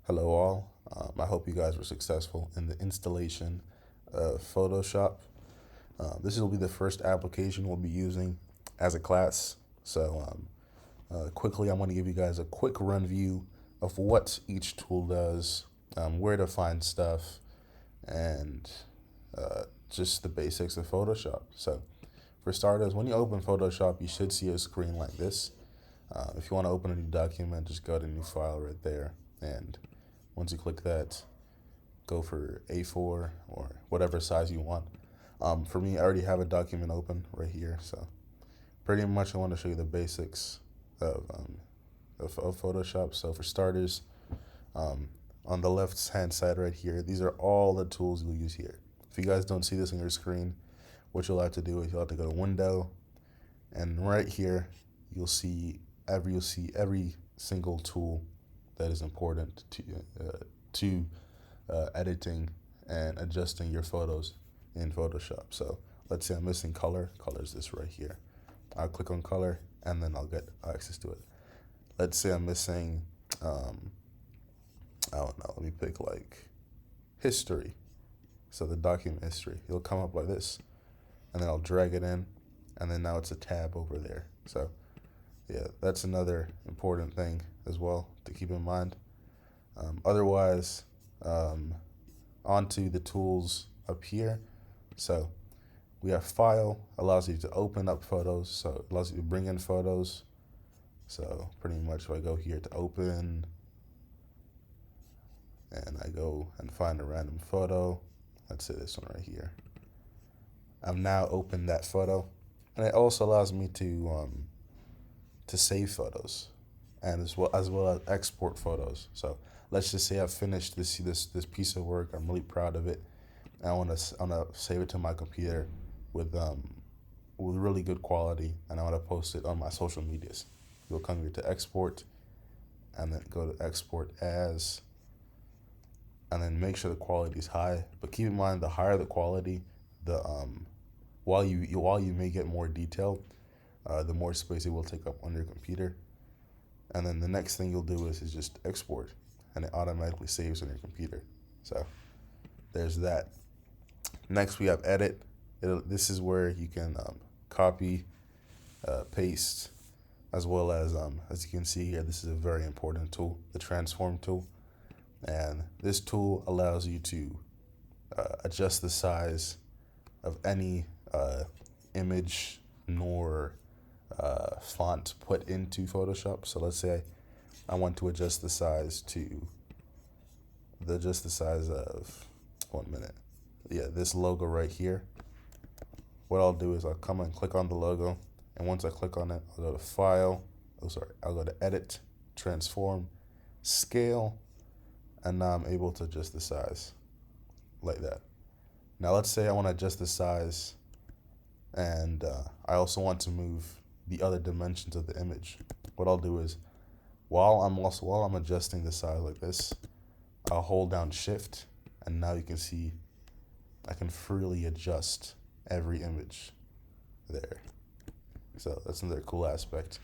Hello, all. I hope you guys were successful in the installation of Photoshop. This will be the first application we'll be using as a class. Quickly, I want to give you guys a quick run view of what each tool does, where to find stuff, and just the basics of Photoshop. So, for starters, when you open Photoshop, you should see a screen like this. If you want to open a new document, just go to New File right there, and once you click that, go for A4 or whatever size you want. For me, I already have a document open right here, so pretty much I want to show you the basics of Photoshop. So for starters, on the left hand side right here, these are all the tools you'll use here. If you guys don't see this on your screen, what you'll have to do is you'll have to go to Window, and right here you'll see every single tool that is important to editing and adjusting your photos in Photoshop. So let's say I'm missing color. Color is this right here. I'll click on color and then I'll get access to it. Let's say I'm missing, I don't know, let me pick like history. So the document history, it'll come up like this, and then I'll drag it in, and then now it's a tab over there. So yeah, that's another important thing as well to keep in mind. Otherwise, onto the tools up here. So we have File, allows you to open up photos, so it allows you to bring in photos. So pretty much if I go here to open, and I go and find a random photo, let's say this one right here. I've now opened that photo, and it also allows me to save photos, and as well as export photos. So let's just say I've finished this piece of work. I'm really proud of it. And I want to save it to my computer with really good quality, and I want to post it on my social medias. You'll come here to export, and then go to export as, and then make sure the quality is high. But keep in mind, the higher the quality, the while you may get more detail, the more space it will take up on your computer. And then the next thing you'll do is just export, and it automatically saves on your computer. So there's that. Next we have edit. This is where you can copy, paste, as well as you can see here, this is a very important tool, the transform tool. And this tool allows you to adjust the size of any image nor font put into Photoshop. So let's say I want to adjust the size of 1 minute. Yeah, this logo right here. What I'll do is I'll come and click on the logo, and once I click on it, I'll go to File. I'll go to Edit, Transform, Scale, and now I'm able to adjust the size like that. Now let's say I want to adjust the size, and I also want to move the other dimensions of the image. What I'll do is, while I'm adjusting the size like this, I'll hold down Shift, and now you can see I can freely adjust every image there. So that's another cool aspect.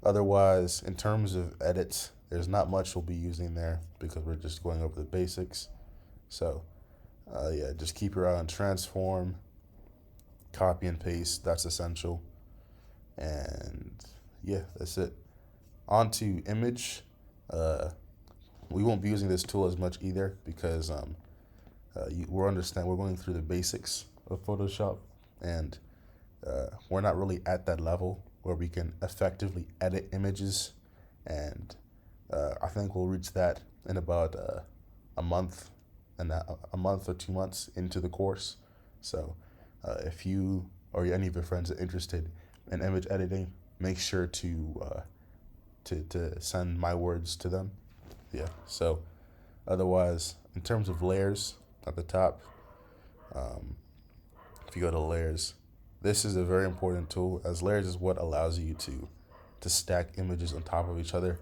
Otherwise, in terms of edits, there's not much we'll be using there because we're just going over the basics. So yeah, just keep your eye on transform, copy and paste, that's essential. And yeah, that's it. On to image. We won't be using this tool as much either because we're going through the basics of Photoshop, and we're not really at that level where we can effectively edit images. And I think we'll reach that in about a month, and a month or 2 months into the course. So if you or any of your friends are interested in image editing, make sure to send my words to them. Yeah. So otherwise, in terms of layers at the top, if you go to layers, this is a very important tool, as layers is what allows you to stack images on top of each other,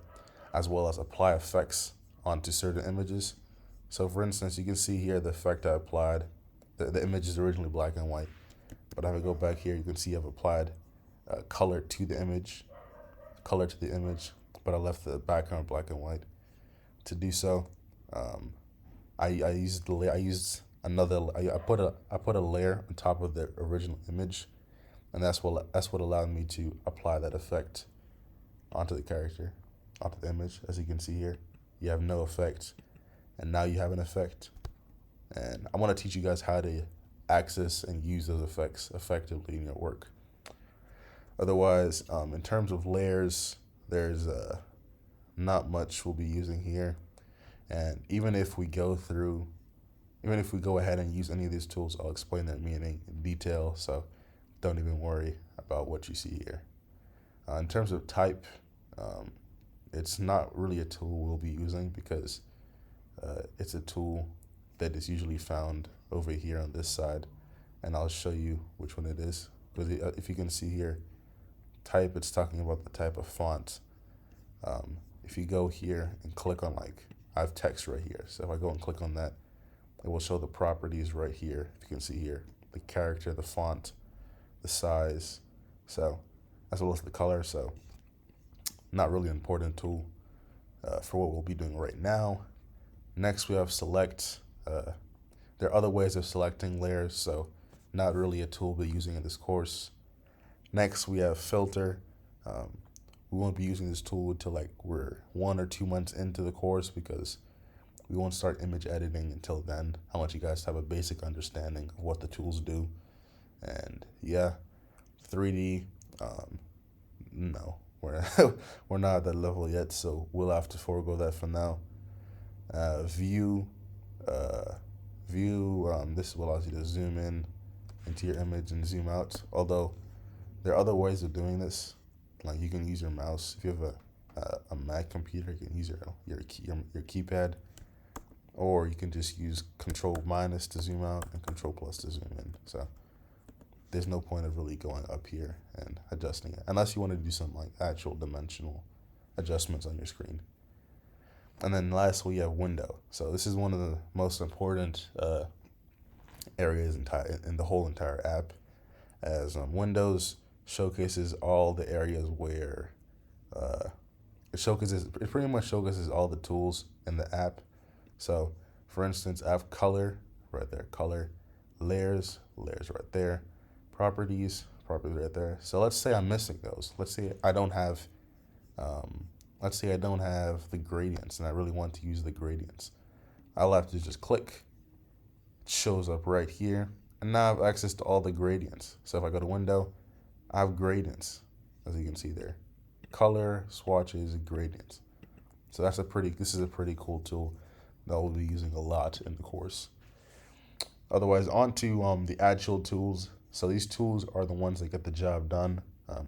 as well as apply effects onto certain images. So for instance, you can see here the effect I applied. The image is originally black and white, but if I go back here, you can see I've applied color to the image, but I left the background black and white. To do so, I used the I used another I put a layer on top of the original image, and that's what allowed me to apply that effect onto the character, onto the image. As you can see here, you have no effect, and now you have an effect. And I want to teach you guys how to access and use those effects effectively in your work. Otherwise, in terms of layers, there's not much we'll be using here. And even if we go ahead and use any of these tools, I'll explain their meaning in detail. So don't even worry about what you see here. In terms of type, it's not really a tool we'll be using because it's a tool that is usually found over here on this side, and I'll show you which one it is. Because if you can see here, type, it's talking about the type of font. If you go here and click on, like, I have text right here, so if I go and click on that, it will show the properties right here. If you can see here, the character, the font, the size, so as well as the color. So not really an important tool for what we'll be doing right now. Next, we have select. There are other ways of selecting layers, so not really a tool we'll be using in this course. Next, we have filter. We won't be using this tool until like we're 1 or 2 months into the course because we won't start image editing until then. I want you guys to have a basic understanding of what the tools do. And yeah, 3D, no, we're not at that level yet, so we'll have to forego that for now. View, this allows you to zoom in into your image and zoom out. Although there are other ways of doing this. Like you can use your mouse. If you have a Mac computer, you can use your keypad, or you can just use Control minus to zoom out and Control plus to zoom in. So there's no point of really going up here and adjusting it unless you want to do some like actual dimensional adjustments on your screen. And then lastly, we have window. So this is one of the most important areas in the whole entire app, as Windows showcases all the areas where it pretty much showcases all the tools in the app. So for instance, I have color right there, color, layers right there, properties right there. So let's say I'm missing those. Let's say I don't have the gradients and I really want to use the gradients. I'll have to just click, it shows up right here, and now I have access to all the gradients. So if I go to window, I have gradients, as you can see there. Color, swatches, gradients. So this is a pretty cool tool that we'll be using a lot in the course. Otherwise, on to the actual tools. So these tools are the ones that get the job done. They're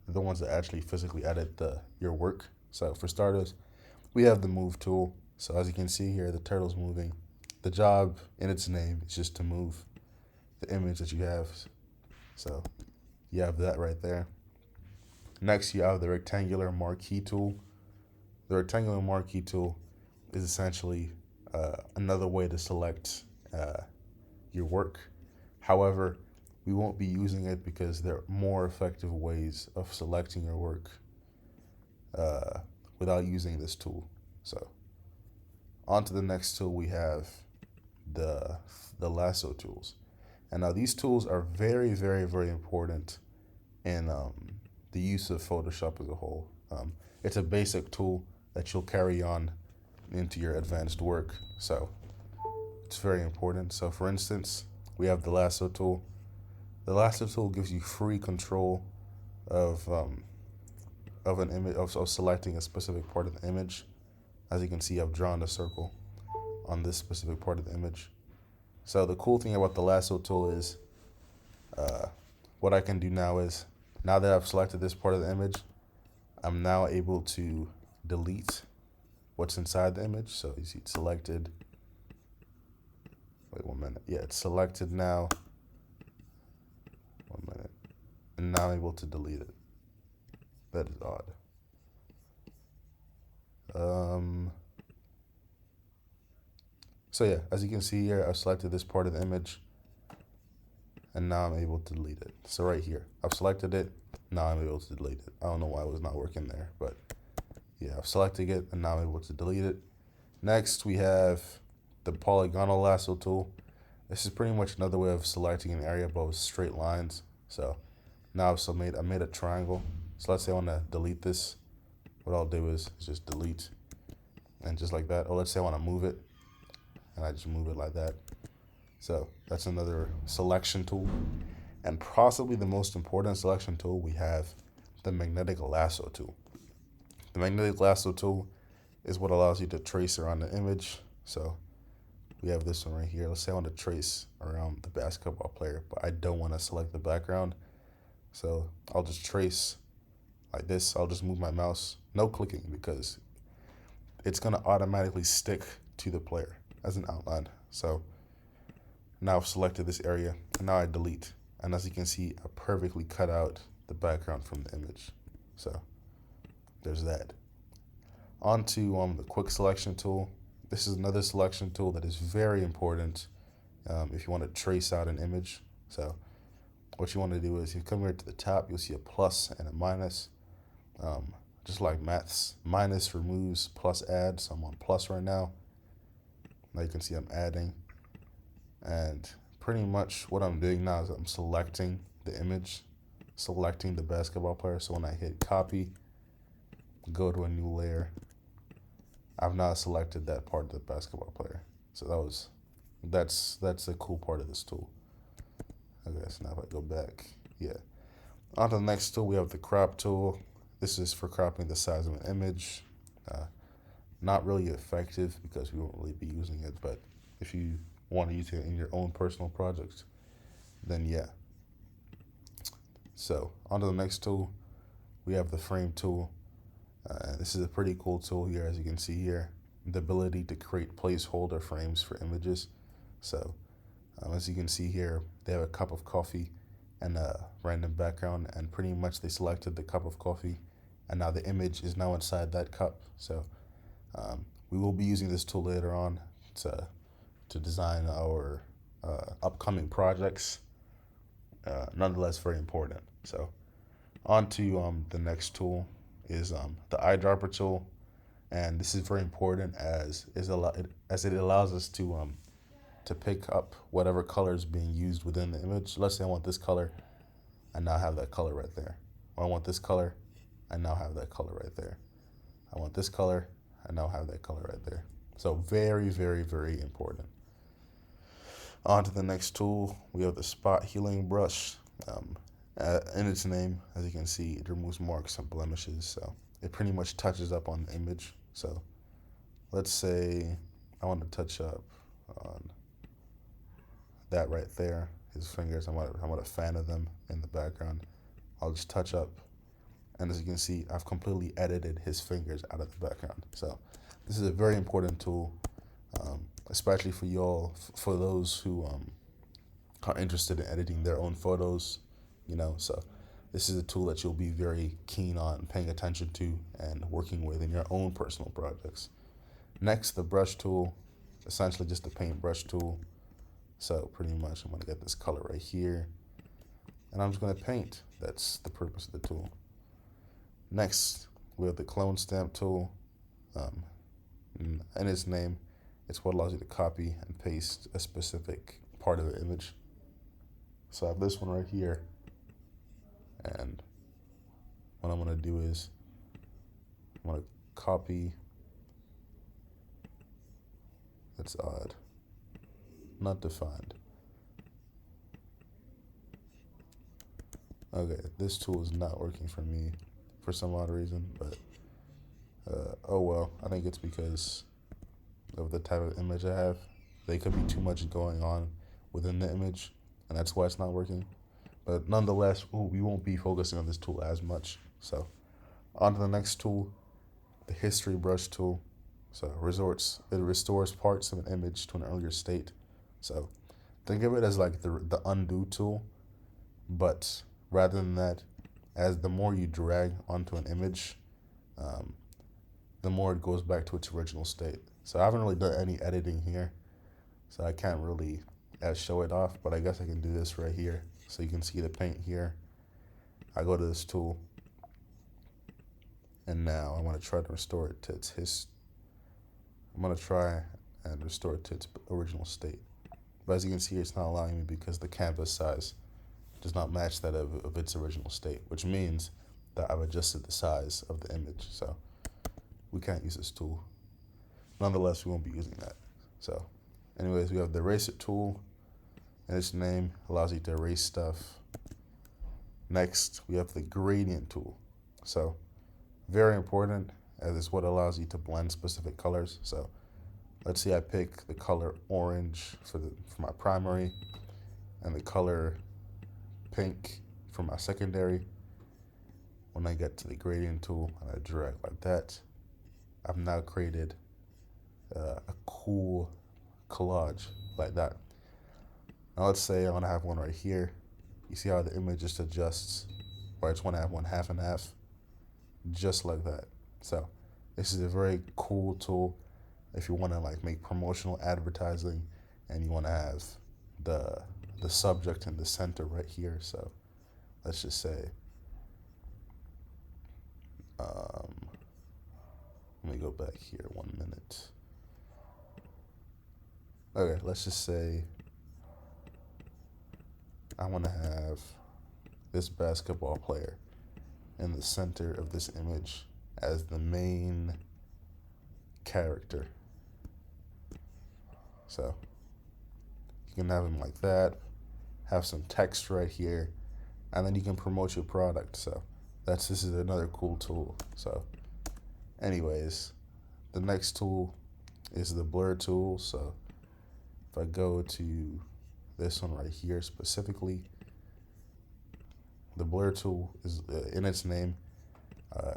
the ones that actually physically edit your work. So for starters, we have the move tool. So as you can see here, the turtle's moving. The job in its name is just to move the image that you have. So you have that right there. Next, you have the rectangular marquee tool. The rectangular marquee tool is essentially another way to select your work. However, we won't be using it because there are more effective ways of selecting your work without using this tool. So on to the next tool, we have the lasso tools. And now these tools are very, very, very important in the use of Photoshop as a whole. It's a basic tool that you'll carry on into your advanced work. So it's very important. So for instance, we have the lasso tool. The lasso tool gives you free control of an image, of selecting a specific part of the image. As you can see, I've drawn a circle on this specific part of the image. So the cool thing about the lasso tool is what I can do now is, now that I've selected this part of the image, I'm now able to delete what's inside the image. So you see it's selected. Wait 1 minute. Yeah, it's selected now. 1 minute. And now I'm able to delete it. That is odd. So yeah, as you can see here, I've selected this part of the image, and now I'm able to delete it. So right here, I've selected it, now I'm able to delete it. I don't know why it was not working there, but yeah, I've selected it, and now I'm able to delete it. Next, we have the polygonal lasso tool. This is pretty much another way of selecting an area but with straight lines. So now I made a triangle. So let's say I want to delete this. What I'll do is just delete, and just like that. Or let's say I want to move it, and I just move it like that. So that's another selection tool. And possibly the most important selection tool, we have the magnetic lasso tool. The magnetic lasso tool is what allows you to trace around the image. So we have this one right here. Let's say I want to trace around the basketball player, but I don't want to select the background. So I'll just trace like this. I'll just move my mouse, no clicking, because it's going to automatically stick to the player as an outline. So now I've selected this area, and now I delete. And as you can see, I perfectly cut out the background from the image. So there's that. On to the quick selection tool. This is another selection tool that is very important if you want to trace out an image. So what you want to do is you come here to the top, you'll see a plus and a minus. Just like maths, minus removes, plus adds. So I'm on plus right now. Now you can see I'm adding. And pretty much what I'm doing now is I'm selecting the image, selecting the basketball player. So when I hit copy, go to a new layer, I've now selected that part of the basketball player. So that's the cool part of this tool. Okay, so now if I go back, yeah. On to the next tool, we have the crop tool. This is for cropping the size of an image. Not really effective because we won't really be using it, but if you want to use it in your own personal projects, then yeah. So on to the next tool, we have the frame tool. This is a pretty cool tool here, as you can see here, the ability to create placeholder frames for images. So as you can see here, they have a cup of coffee and a random background, and pretty much they selected the cup of coffee, and now the image is now inside that cup. So we will be using this tool later on to design our upcoming projects. Nonetheless, very important. So on to the next tool is the eyedropper tool, and this is very important as it allows us to pick up whatever color is being used within the image. Let's say I want this color, I now have that color right there. Or I want this color, I now have that color right there. I want this color, I now have that color right there. So very, very, very important. On to the next tool, we have the spot healing brush. In its name, as you can see, it removes marks and blemishes. So it pretty much touches up on the image. So let's say I want to touch up on that right there, his fingers. I want a fan of them in the background. I'll just touch up, and as you can see, I've completely edited his fingers out of the background. So this is a very important tool, especially for y'all, for those who are interested in editing their own photos, so this is a tool that you'll be very keen on paying attention to and working with in your own personal projects. Next, the brush tool, essentially just a paintbrush tool. So pretty much I'm going to get this color right here, and I'm just going to paint. That's the purpose of the tool. Next, we have the clone stamp tool. In its name, it's what allows you to copy and paste a specific part of the image. So I have this one right here, and what I'm going to do is I'm going to copy. That's odd. Not defined. Okay, this tool is not working for me for some odd reason, but oh well. I think it's because of the type of image I have. There could be too much going on within the image, and that's why it's not working. But nonetheless, we won't be focusing on this tool as much. So on to the next tool, the history brush tool. So it restores parts of an image to an earlier state. So think of it as like the undo tool, but rather than that, as the more you drag onto an image, the more it goes back to its original state. So I haven't really done any editing here, so I can't really show it off, but I guess I can do this right here. So you can see the paint here. I go to this tool, and now I want to try to restore it to its I'm gonna try and restore it to its original state. But as you can see, it's not allowing me because the canvas size does not match that of its original state, which means that I've adjusted the size of the image. So we can't use this tool. Nonetheless, we won't be using that. So anyways, we have the eraser tool, and its name allows you to erase stuff. Next, we have the gradient tool. So very important, as it's what allows you to blend specific colors. So let's say I pick the color orange for my primary and the color pink for my secondary. When I get to the gradient tool and I drag like that, I've now created a cool collage like that. Now let's say I want to have one right here. You see how the image just adjusts, or I just want to have one half and half, just like that. So this is a very cool tool if you want to like make promotional advertising and you want to have the subject in the center right here. So let's just say, let me go back here 1 minute. Okay, let's just say I want to have this basketball player in the center of this image as the main character. So you can have him like that, have some text right here, and then you can promote your product. So this is another cool tool. So anyways, the next tool is the blur tool. So if I go to this one right here specifically, the blur tool is in its name.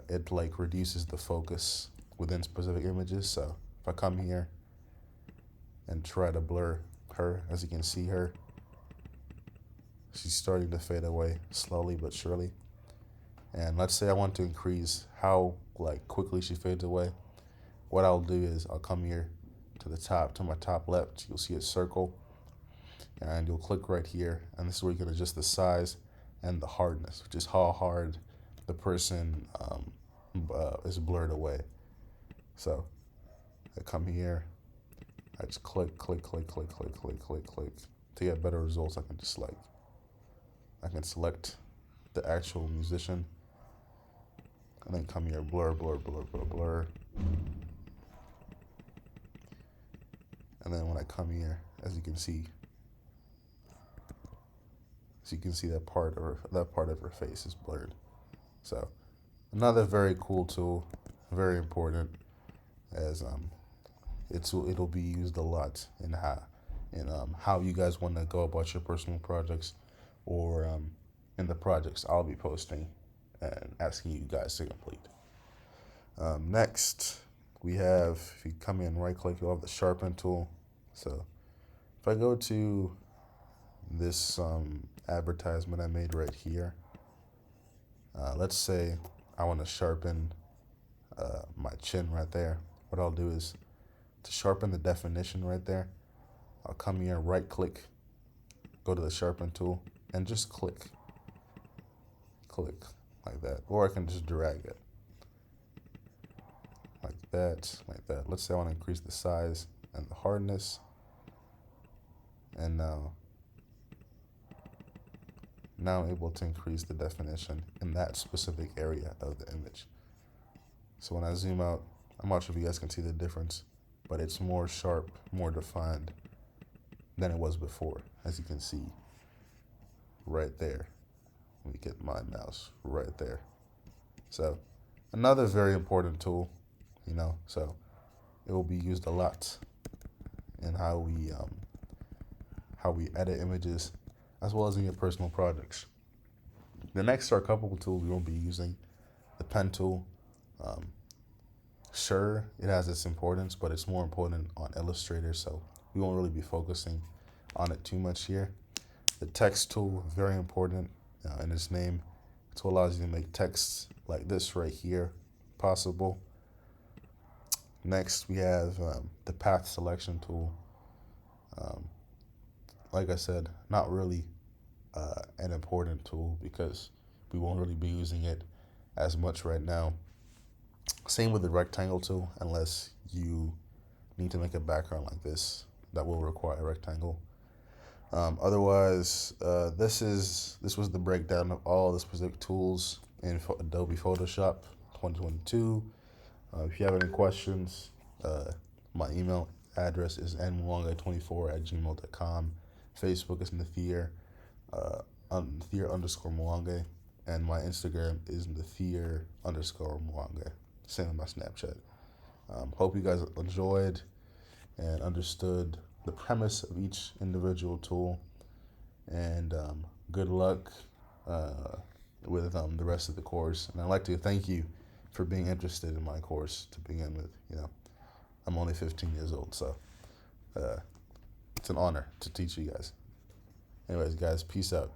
It like reduces the focus within specific images. So if I come here and try to blur her, as you can see her, she's starting to fade away slowly but surely. And let's say I want to increase how like quickly she fades away. What I'll do is I'll come here to the top, to my top left, you'll see a circle, and you'll click right here, and this is where you can adjust the size and the hardness, which is how hard the person is blurred away. So I come here, I just click. To get better results, I can select the actual musician, and then come here, blur. And then when I come here, as you can see that part of her face is blurred. So another very cool tool, very important, as it'll be used a lot in how you guys want to go about your personal projects, or in the projects I'll be posting and asking you guys to complete. Next, we have, if you come in right click, you'll have the sharpen tool. So if I go to this advertisement I made right here, let's say I want to sharpen my chin right there. What I'll do is, to sharpen the definition right there, I'll come here, right click, go to the sharpen tool, and just click like that. Or I can just drag it like that. Let's say I want to increase the size and the hardness, and now I'm able to increase the definition in that specific area of the image. So when I zoom out, I'm not sure if you guys can see the difference, but it's more sharp, more defined than it was before, as you can see right there. Let me get my mouse right there. So another very important tool, so it will be used a lot in how we edit images, as well as in your personal projects. The next are a couple of tools we won't be using. The pen tool, sure, it has its importance, but it's more important on Illustrator, so we won't really be focusing on it too much here. The text tool, very important in its name. It allows you to make text like this right here possible. Next, we have the path selection tool. Like I said, not really an important tool because we won't really be using it as much right now. Same with the rectangle tool, unless you need to make a background like this, that will require a rectangle. Otherwise, this was the breakdown of all the specific tools in Adobe Photoshop 2022. If you have any questions, my email address is nwalanga24@gmail.com. Facebook is Nathir, Nathir_Mwange, and my Instagram is Nathir_Mwange. Same with my Snapchat. Hope you guys enjoyed and understood the premise of each individual tool, and good luck with the rest of the course. And I'd like to thank you for being interested in my course to begin with. I'm only 15 years old, so it's an honor to teach you guys. Anyways, guys, peace out.